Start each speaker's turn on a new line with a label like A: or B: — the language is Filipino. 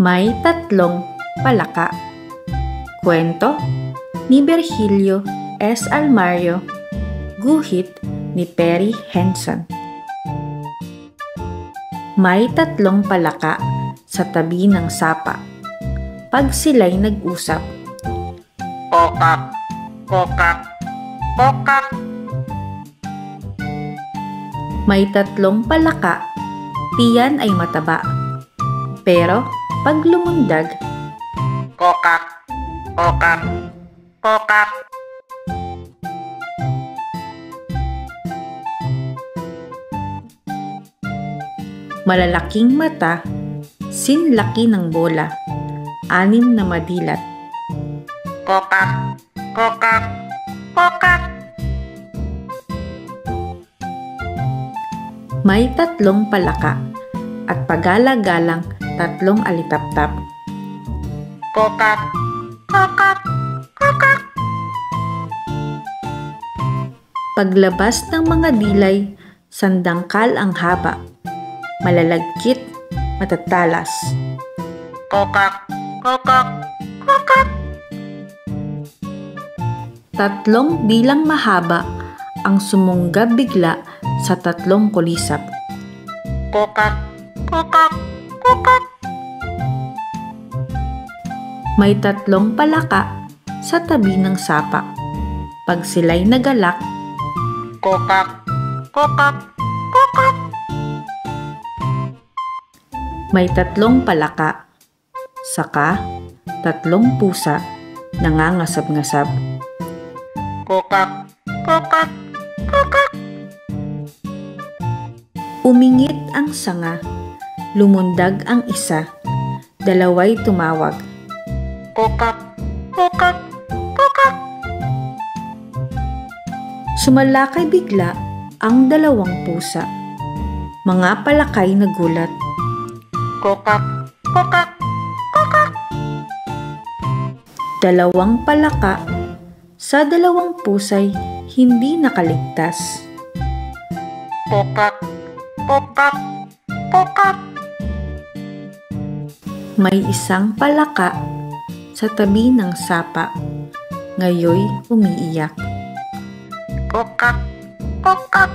A: May tatlong palaka. Kwento ni Virgilio S. Almario, guhit ni Perry Henson. May tatlong palaka sa tabi ng sapa. Pag sila'y nag-usap,
B: Kokak, kokak, kokak.
A: may tatlong palaka, tiyan ay mataba. Pero pag lumundag,
B: Kokak, kokak, kokak.
A: malalaking mata, sinlaki ng bola, 6 na madilat.
B: Kokak, kokak, kokak.
A: May tatlong palaka at pagala-galang 3 alitaptap.
B: Kokak, kokak, kokak.
A: Paglabas ng mga dilay, sandangkal ang haba, malalagkit, matatalas.
B: Kokak, kokak, kokak.
A: 3 bilang mahaba ang sumunggab bigla sa 3 kulisap.
B: Kokak, kokak, kokak.
A: May 3 palaka sa tabi ng sapa. Pag sila'y nagalak,
B: Kokak, kokak, kokak.
A: may 3 palaka. Saka 3 pusa nangangasab-ngasab.
B: Kokak, kokak, kokak.
A: Umingit ang sanga, lumundag ang isa, 2 tumawag.
B: Kokak, kokak, kokak.
A: Sumalakay bigla ang 2 pusa. Mga palakay nagulat.
B: Kokak, kokak, kokak.
A: 2 palaka sa 2 pusay hindi nakaligtas.
B: Kokak, kokak, kokak.
A: May 1 palaka sa tabi ng sapa. Ngayoy umiiyak.
B: Kokak, kokak,